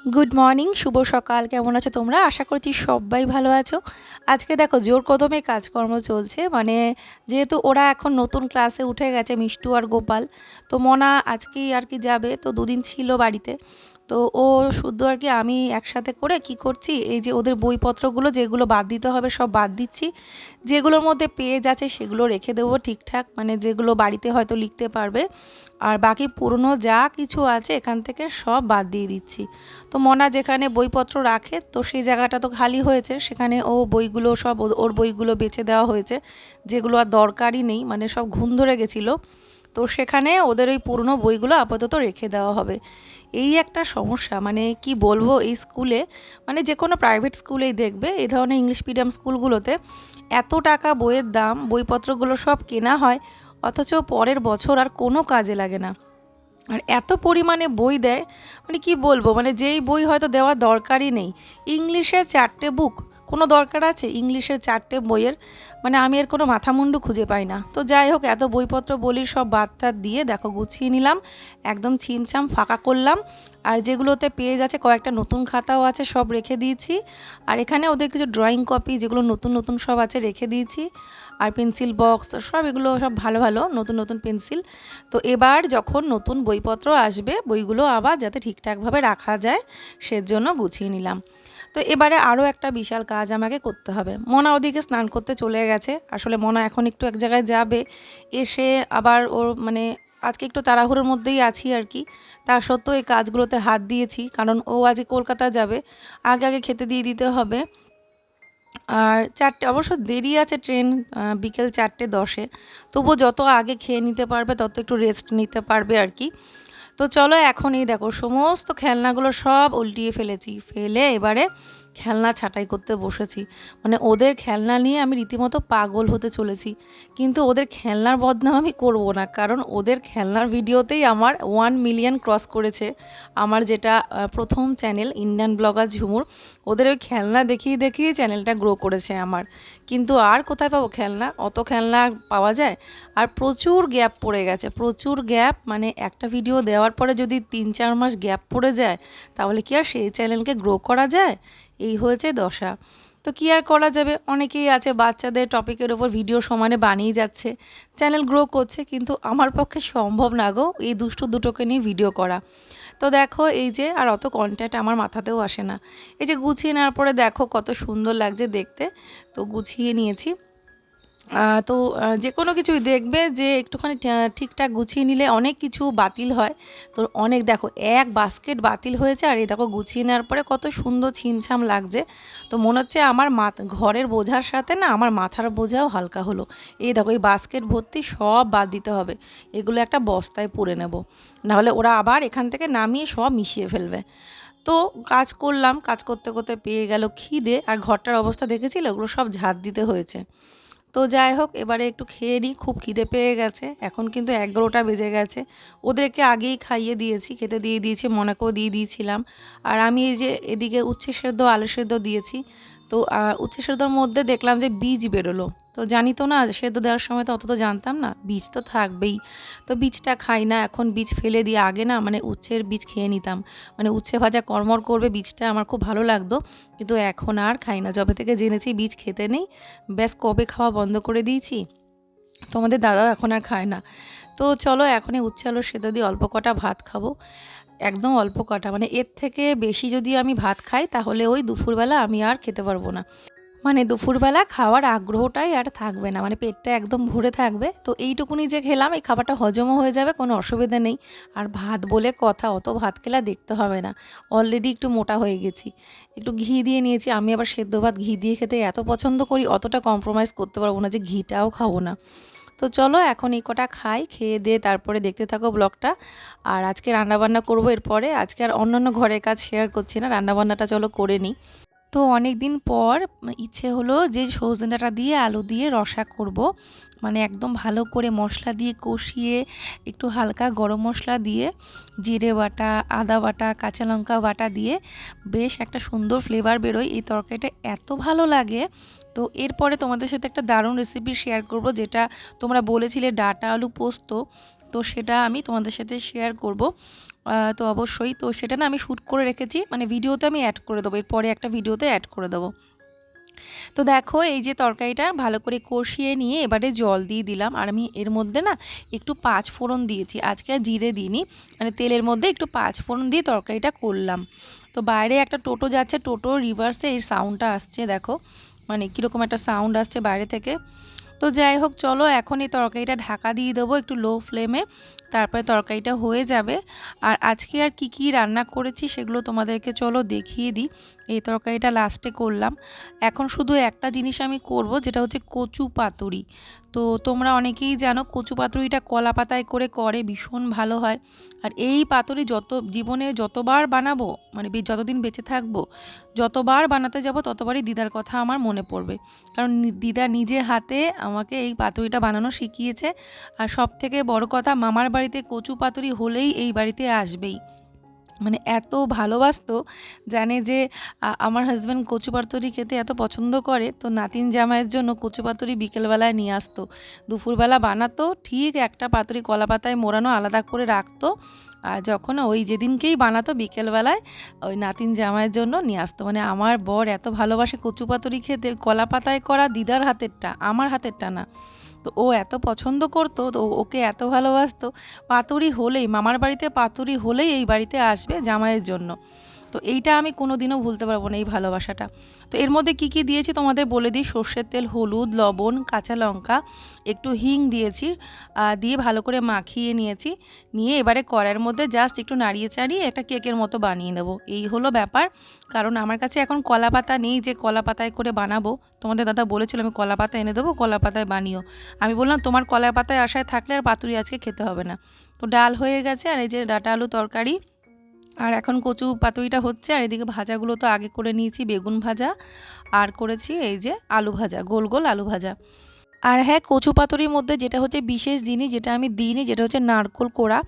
Good morning, শুভ সকাল। কেমন আছো তোমরা? আশা করছি সবাই ভালো আছো। আজকে দেখো জোর কদমে কাজকর্ম চলছে। যেহেতু ওরা এখন নতুন ক্লাসে উঠে গেছে, মিষ্টু আর গোপাল, তো মনা আজকেই আর কি যাবে, তো দুদিন ছিল বাড়িতে। তো ও শুদ্ধ আর কি আমি একসাথে করে কি করছি, এই যে ওদের বইপত্রগুলো যেগুলো বাদ দিতে হবে সব বাদ দিচ্ছি। যেগুলোর মধ্যে পেজ আছে সেগুলো রেখে দেবো ঠিকঠাক, মানে যেগুলো বাড়িতে হয়তো লিখতে পারবে। আর বাকি পুরনো যা কিছু আছে এখান থেকে সব বাদ দিয়ে দিচ্ছি। তো মনা যেখানে বইপত্র রাখে তো সেই জায়গাটা তো খালি হয়েছে, সেখানে ও বইগুলো সব ওর বইগুলো বেচে দেওয়া হয়েছে, যেগুলো আর দরকারই নেই, মানে সব ঘুণ ধরে গেছিলো। তো সেখানে ওদের ওই পুরনো বইগুলো আপাতত রেখে দেওয়া হবে। এই একটা সমস্যা, মানে কি বলবো, এই স্কুলে, মানে যে কোনো প্রাইভেট স্কুলেই দেখবে এই ধরনের ইংলিশ মিডিয়াম স্কুলগুলোতে এত টাকা বইয়ের দাম, বইপত্রগুলো সব কেনা হয়, অথচ পরের বছর আর কোনো কাজে লাগে না। আর এত পরিমাণে বই দেয়, মানে কি বলবো, মানে যেই বই হয়তো দেওয়ার দরকারই নেই। ইংলিশের 4টে বুক, কোনো দরকার আছে ইংলিশের 4টে বইয়ের? মানে আমি এর কোনো মাথামুন্ডু খুঁজে পাই না। তো যাই হোক, এত বইপত্র বলির সব বাদটা দিয়ে দেখো গুছিয়ে নিলাম, একদম ছিমছাম ফাঁকা করলাম। আর যেগুলোতে পেজ আছে, কয়েকটা নতুন খাতাও আছে, সব রেখে দিয়েছি। আর এখানে ওদের কিছু ড্রয়িং কপি যেগুলো নতুন নতুন সব আছে রেখে দিয়েছি। আর পেন্সিল বক্স সব, এগুলো সব ভালো ভালো নতুন নতুন পেন্সিল। তো এবার যখন নতুন বইপত্র আসবে, বইগুলো আবার যাতে ঠিকঠাকভাবে রাখা যায় সেজন্য গুছিয়ে নিলাম। তো এবারে আরও একটা বিশাল কাজ আমাকে করতে হবে। মনা ওদিকে স্নান করতে চলে গেছে। আসলে মনা এখন একটু এক জায়গায় যাবে, এসে আবার ওর মানে আজকে একটু তাড়াহুড়োর মধ্যেই আছি আর কি। তা সত্ত্বেও এই কাজগুলোতে হাত দিয়েছি, কারণ ও আজকে কলকাতা যাবে, আগে আগে খেতে দিয়ে দিতে হবে। আর 4টে অবশ্য দেরি আছে ট্রেন, বিকেল 4:10-এ। তবুও যত আগে খেয়ে নিতে পারবে তত একটু রেস্ট নিতে পারবে আর কি। তো চলো, এখন এই দেখো সমস্ত খেলনাগুলো সব উল্টিয়ে ফেলেছি, ফেলে এবারে খেলনা ছাঁটাই করতে বসেছি। মানে ওদের খেলনা নিয়ে আমি রীতিমতো পাগল হতে চলেছি। কিন্তু ওদের খেলনার বদনাম আমি করব না, কারণ ওদের খেলনার ভিডিওতেই আমার 1 মিলিয়ন ক্রস করেছে। আমার যেটা প্রথম চ্যানেল ইন্ডিয়ান ব্লগার ঝুমুর, ওদের ওই খেলনা দেখিয়ে দেখিয়ে চ্যানেলটা গ্রো করেছে আমার। কিন্তু আর কোথায় পাবো খেলনা, অত খেলনা আর পাওয়া যায়? আর প্রচুর গ্যাপ পড়ে গেছে, প্রচুর গ্যাপ, মানে একটা ভিডিও দেওয়ার পরে যদি 3-4 মাস গ্যাপ পড়ে যায়, তাহলে কি আর সেই চ্যানেলকে গ্রো করা যায়? এই হয়েছে দশা। তো কি আর করা যাবে, অনেকেই আছে বাচ্চাদের টপিকের ওপর ভিডিও সমানে বানিয়ে যাচ্ছে, চ্যানেল গ্রো করছে, কিন্তু আমার পক্ষে সম্ভব না গো এই দুষ্টু দুটোকে নিয়ে ভিডিও করা। তো দেখো এই যে, আর অত কন্টেন্ট আমার মাথাতেও আসে না। এই যে গুছিয়ে নেওয়ার পরে দেখো কত সুন্দর লাগছে দেখতে। তো গুছিয়ে নিয়েছি। তো যে কোনো কিছুই দেখবে যে একটুখানি ঠিকঠাক গুছিয়ে নিলে অনেক কিছু বাতিল হয়। তো অনেক দেখো এক বাস্কেট বাতিল হয়েছে, আর এই দেখো গুছিয়ে নেওয়ার পরে কত সুন্দর ছিমছাম লাগছে। তো মনে হচ্ছে আমার ঘরের বোঝার সাথে না আমার মাথার বোঝাও হালকা হলো। এই দেখো এই বাস্কেট ভর্তি সব বাদ দিতে হবে, এগুলো একটা বস্তায় পুরে নেব, নাহলে ওরা আবার এখান থেকে নামিয়ে সব মিশিয়ে ফেলবে। তো কাজ করলাম, কাজ করতে করতে পেয়ে গেল খিদে, আর ঘরটার অবস্থা দেখেছিলে, ওগুলো সব ঝাড় দিতে হয়েছে। তো যাই হোক, এবারে একটু খেয়ে নিই, খুব খিদে পেয়ে গেছে। এখন কিন্তু 11টা বেজে গেছে। ওদেরকে আগেই খাইয়ে দিয়েছি, খেতে দিয়ে দিয়েছি, মনেকেও দিয়ে দিয়েছিলাম। আর আমি এই যে এদিকে উচ্ছে সেদ্ধ আলু সেদ্ধ দিয়েছি। তো উচ্ছে সেদ্ধর মধ্যে দেখলাম যে বীজ বেরোলো। তো জানি তো না, সেদ্ধ দেওয়ার সময় তো অত তো জানতাম না, বীজ তো থাকবেই। তো বীজটা খাই না এখন, বীজ ফেলে দিয়ে আগে না মানে উচ্ছের বীজ খেয়ে নিতাম। মানে উচ্ছে ভাজা কড়মড় করবে বীজটা, আমার খুব ভালো লাগতো। কিন্তু এখন আর খাই না, যবে থেকে জেনেছি বীজ খেতে নেই, ব্যাস কবে খাওয়া বন্ধ করে দিয়েছি। তোমাদের দাদাও এখন আর খায় না। তো চলো, এখনই উচ্ছে আলু সেদ্ধ দিয়ে অল্প কটা ভাত খাবো, একদম অল্প কটা, মানে এর থেকে বেশি যদি আমি ভাত খাই তাহলে ওই দুপুরবেলা আমি আর খেতে পারবো না। মানে দুপুরবেলা খাওয়ার আগ্রহটাই আর থাকবে না, মানে পেটটা একদম ভরে থাকবে। তো এইটুকুনি যে খেলাম, এই খাবারটা হজমও হয়ে যাবে, কোনো অসুবিধা নেই। আর ভাত বলে কথা, অত ভাত খেলা দেখতে হবে না, অলরেডি একটু মোটা হয়ে গেছি। একটু ঘি দিয়ে নিয়েছি, আমি আবার সেদ্ধ ভাত ঘি দিয়ে খেতে এত পছন্দ করি, অতটা কম্প্রোমাইজ করতে পারবো না যে ঘিটাও খাবো না। তো চলো এখন এই কটা খাই, খেয়ে দিয়ে তারপরে দেখতে থাকো ব্লগটা। আর আজকে রান্নাবান্না করবো এরপরে, আজকে আর অন্যান্য ঘরের কাজ শেয়ার করছি না, রান্নাবান্নাটা চলো করে নিই। তো অনেক দিন পর ইচ্ছে হলো যে সজনে ডাঁটা দিয়ে আলু দিয়ে রসা করব, মানে একদম ভালো করে মশলা দিয়ে কষিয়ে, একটু হালকা গরম মশলা দিয়ে, জিরে বাটা, আদা বাটা, কাঁচা লঙ্কা বাটা দিয়ে বেশ একটা সুন্দর ফ্লেভার বেরোয়, এই তরকারিটা এত ভালো লাগে। তো এরপরে তোমাদের সাথে একটা দারুণ রেসিপি শেয়ার করব, যেটা তোমরা বলেছিলে ডাঁটা আলু পোস্ত। তো সেটা আমি তোমাদের সাথে শেয়ার করব। তো অবশ্যই তো সেটা না আমি শ্যুট করে রেখেছি, মানে ভিডিওতে আমি অ্যাড করে দেবো, এরপরে একটা ভিডিওতে অ্যাড করে দেবো। তো দেখো এই যে তরকারিটা ভালো করে কষিয়ে নিয়ে এবারে জল দিয়ে দিলাম, আর আমি এর মধ্যে না একটু পাঁচ ফোড়ন দিয়েছি, আজকে আর জিরে দিইনি, মানে তেলের মধ্যে একটু পাঁচ ফোড়ন দিয়ে তরকারিটা করলাম। তো বাইরে একটা টোটো যাচ্ছে, টোটোর রিভার্সে এই সাউন্ডটা আসছে, দেখো মানে কীরকম একটা সাউন্ড আসছে বাইরে থেকে। তো যাই হোক চলো এখন এই তরকারিটা ঢাকা দিয়ে দেবো একটু লো ফ্লেমে, তারপরে তরকারিটা হয়ে যাবে। আর আজকে আর কি কি রান্না করেছি সেগুলো তোমাদেরকে চলো দেখিয়ে দিই। এই তরকারিটা লাস্টে করলাম। এখন শুধু একটা জিনিস আমি করব, যেটা হচ্ছে কচু পাতুরি। তো তোমরা অনেকেই জানো কচু পাতুরিটা কলা পাতায় করে ভীষণ ভালো হয়। আর এই পাতুরি জীবনে যতবার বানাবো, মানে যতদিন বেঁচে থাকবো, যতবার বানাতে যাব ততবারই দিদার কথা আমার মনে পড়বে। কারণ দিদা নিজে হাতে আমাকে এই পাতুরিটা বানানো শিখিয়েছে। আর সব থেকে বড় কথা, মামার বাড়িতে কচু পাতুরি হলেই এই বাড়িতে আসবেই, মানে এত ভালোবাসতো, জানে যে আমার হাজব্যান্ড কচু পাতুরি খেতে এত পছন্দ করে। তো নাতিন জামাইয়ের জন্য কচু পাতুরি বিকেলবেলায় নিয়ে আসতো, দুপুরবেলা বানাতো, ঠিক একটা পাতুরি কলা পাতায় মোড়ানো আলাদা করে রাখতো, আর যখন ওই যেদিনকেই বানাতো বিকেলবেলায় ওই নাতিন জামাইয়ের জন্য নিয়ে আসতো। মানে আমার বর এত ভালোবাসে কচু পাতুরি খেতে, কলা পাতায় করা দিদার হাতেরটা, আমার হাতেরটা না। তো ও এত পছন্দ করতো, তো ওকে এত ভালোবাসতো, পাতুরি হলেই, মামার বাড়িতে পাতুরি হলেই এই বাড়িতে আসবে জামাইয়ের জন্য। তো এইটা আমি কোনো দিনও ভুলতে পারবো না, এই ভালোবাসাটা। তো এর মধ্যে কি কি দিয়েছি তোমাদের বলে দিই। সর্ষের তেল, হলুদ, লবণ, কাঁচা লঙ্কা, একটু হিং দিয়েছি, দিয়ে ভালো করে মাখিয়ে নিয়েছি। নিয়ে এবারে কড়াইয়ের মধ্যে জাস্ট একটু নাড়িয়ে চাড়িয়ে একটা কেকের মতো বানিয়ে নেবো, এই হলো ব্যাপার। কারণ আমার কাছে এখন কলা পাতা নেই যে কলা পাতায় করে বানাবো। তোমাদের দাদা বলেছিল আমি কলা পাতা এনে দেবো, কলা পাতায় বানিও। আমি বললাম তোমার কলা পাতায় আশায় থাকলে আর পাতুরি আজকে খেতে হবে না। তো ডাল হয়ে গেছে, আর এই যে ডাটা আলু তরকারি, আর এখন কচু পাতুরিটা হচ্ছে। আর এদিকে ভাজাগুলো তো আগে করে নিয়েছি, বেগুন ভাজা, আর করেছি এই যে আলু ভাজা, গোল গোল আলু ভাজা। আর হ্যাঁ, কচু পাতুরির মধ্যে যেটা হচ্ছে বিশেষ জিনিস, যেটা আমি দিইনি, যেটা হচ্ছে নারকোল কোড়া।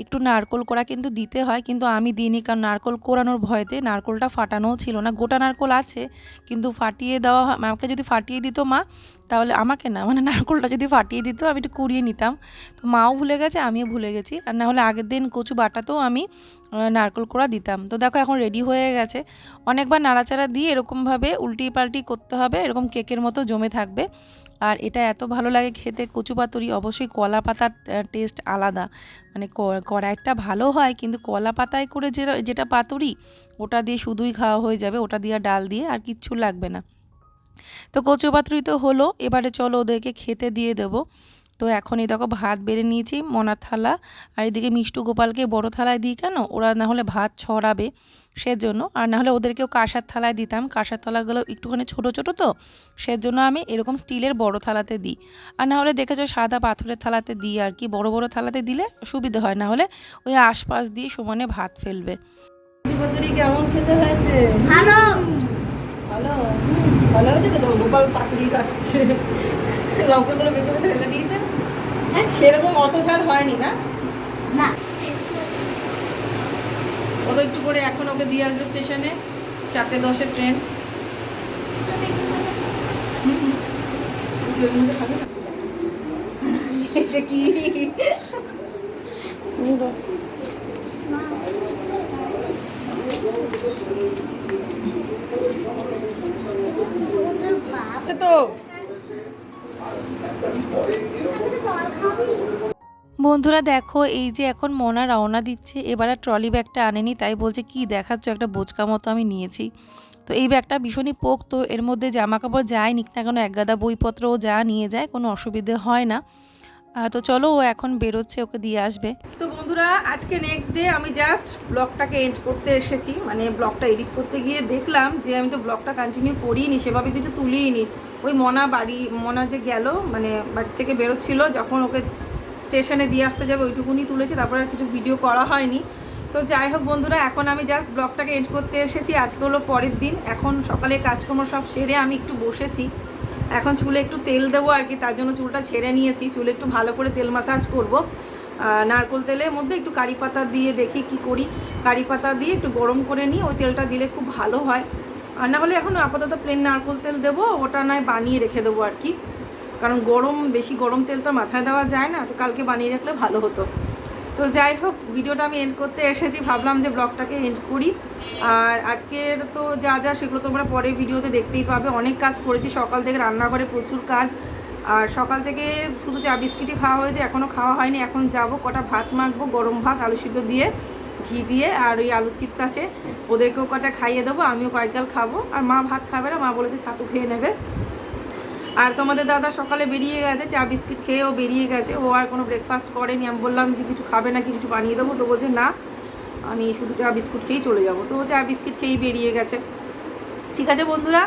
একটু নারকোল কোড়া কিন্তু দিতে হয়, কিন্তু আমি দিইনি, কারণ নারকোল কোড়ানোর ভয়তে নারকোলটা ফাটানোও ছিল না। গোটা নারকোল আছে কিন্তু ফাটিয়ে দেওয়া হয়, আমাকে যদি ফাটিয়ে দিত মা, তাহলে আমাকে না, মানে নারকোলটা যদি ফাটিয়ে দিত আমি একটু কুড়িয়ে নিতাম। তো মাও ভুলে গেছে, আমিও ভুলে গেছি। আর না হলে আগের দিন কচু বাটাতেও আমি নারকোল কোড়া দিতাম। তো দেখো এখন রেডি হয়ে গেছে। অনেকবার নাড়াচাড়া দিয়ে এরকমভাবে উল্টি পাল্টি করতে হবে, এরকম কেকের মতো জমে থাকবে। আর এটা এত ভালো লাগে খেতে কচু পাতুরি, অবশ্যই কলা পাতার টেস্ট আলাদা। মানে কড়াইটা ভালো হয়, কিন্তু কলা পাতায় করে যেটা পাতুরি, ওটা দিয়ে শুধুই খাওয়া হয়ে যাবে, ওটা দিয়ে ডাল দিয়ে আর কিচ্ছু লাগবে না। তো কচু পাতুরি তো হলো, এবারে চলো ওদেরকে খেতে দিয়ে দেবো। তো এখন এই দেখো ভাত বেড়ে নিয়েছি মনার থালা, আর এদিকে মিষ্টু গোপালকে বড় থালায় দিই, কেন ওরা না হলে ভাত ছড়াবে সেজন্য। আর না হলে ওদেরকেও কাঁসার থালায় দিতাম, কাঁসার থালাগুলো একটুখানি ছোট ছোট, তো সেজন্য আমি এরকম স্টিলের বড় থালাতে দিই। আর না হলে দেখেছো সাদা পাথরের থালাতে দিই আর কি, বড় বড় থালাতে দিলে সুবিধা হয়, না হলে ওই আশপাশ দিয়ে সমানে ভাত ফেলবে। কেমন খেতে হয়েছে? ভালো ভালো ভালো হয়েছে তো, গোপাল পাতুরি খাচ্ছে, লঙ্কাগুলো বেছে বেছে ফেলে দিয়েছে। সেরকম অত ঝাল হয়নি না, না ও তো একটু করে এখন ওকে দিয়ে আসবে স্টেশনে, 4:10 ট্রেন। এটা কি তো বন্ধুরা দেখো এই যে এখন মনা রওনা দিচ্ছে, এবার আর ট্রলি ব্যাগটা আনেনি, তাই বলছে কি দেখাচ্ছ, একটা বোচকা মতো আমি নিয়েছি। তো এই ব্যাগটা ভীষণই পোক্ত, এর মধ্যে জামা কাপড় যাই নিক না কেন, একগাদা বইপত্রও যা নিয়ে যায়, কোনো অসুবিধে হয় না। তো চলো ও এখন বেরোচ্ছে, ওকে দিয়ে আসবে। তো বন্ধুরা আজকে নেক্সট ডে, আমি জাস্ট ব্লগটাকে এন্ড করতে এসেছি, মানে ব্লগটা এডিট করতে গিয়ে দেখলাম যে আমি তো ব্লগটা কন্টিনিউ করিনি, সেভাবে কিছু তুলিনি। ওই মনা যে গেল, মানে বাড়ি থেকে বেরোচ্ছিল, যখন ওকে স্টেশনে দিয়ে আসতে যাবে ওইটুকুনি তুলেছে, তারপরে আর কিছু ভিডিও করা হয়নি। তো যাই হোক বন্ধুরা, এখন আমি জাস্ট ব্লগটাকে এন্ড করতে এসেছি। আজকে হলো পরের দিন, এখন সকালে কাজকর্ম সব সেরে আমি একটু বসেছি। এখন চুলে একটু তেল দেবো আর কি, তার জন্য চুলটা ছেড়ে নিয়েছি। চুলে একটু ভালো করে তেল মাসাজ করব, নারকেল তেলের মধ্যে একটু কারি পাতা দিয়ে দেখি কি করি। কারি পাতা দিয়ে একটু গরম করে নিই, ওই তেলটা দিলে খুব ভালো হয়। আর না হলে এখন আপাতত প্লেন নারকেল তেল দেবো, ওটা নয় বানিয়ে রেখে দেবো আর কি। কারণ বেশি গরম তেল তো মাথায় দেওয়া যায় না, তো কালকে বানিয়ে রাখলে ভালো হতো। তো যাই হোক, ভিডিওটা আমি এন্ড করতে এসেছি, ভাবলাম যে ব্লগটাকে এন্ড করি। আর আজকের তো যা সেগুলো তোমরা পরের ভিডিওতে দেখতেই পাবে। অনেক কাজ করেছি সকাল থেকে, রান্নাঘরে প্রচুর কাজ। আর সকাল থেকে শুধু চা বিস্কিটই খাওয়া হয়েছে, এখনও খাওয়া হয়নি। এখন যাব কটা ভাত মাখবো, গরম ভাত আলু সিদ্ধ দিয়ে, ঘি দিয়ে, আর ওই আলু চিপস আছে, ওদেরকেও কটা খাইয়ে দেবো, আমিও কয়েকগাল খাবো। আর মা ভাত খাবে না, মা বলেছে ছাতু খেয়ে নেবে। আর তোমাদের দাদা সকালে বেরিয়ে গেছে, চা বিস্কিট খেয়ে ও বেরিয়ে গেছে, ও আর কোনো ব্রেকফাস্ট করেনি। আমি বললাম যে কিছু খাবে নাকি, কিছু বানিয়ে দেবো, তো বলছে না, আমি শুধু চা বিস্কুট খেয়েই চলে যাবো। তো ও চা বিস্কিট খেয়েই বেরিয়ে গেছে। ঠিক আছে বন্ধুরা,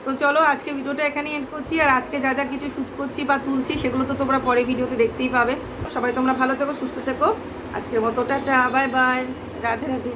তো চলো আজকে ভিডিওটা এখানেই এন্ড করছি। আর আজকে যা কিছু শ্যুট করছি বা তুলছি সেগুলো তো তোমরা পরে ভিডিওতে দেখতেই পাবে। সবাই তোমরা ভালো থেকো, সুস্থ থেকো। আজকের মতো tata, bye bye, Radhe Radhe.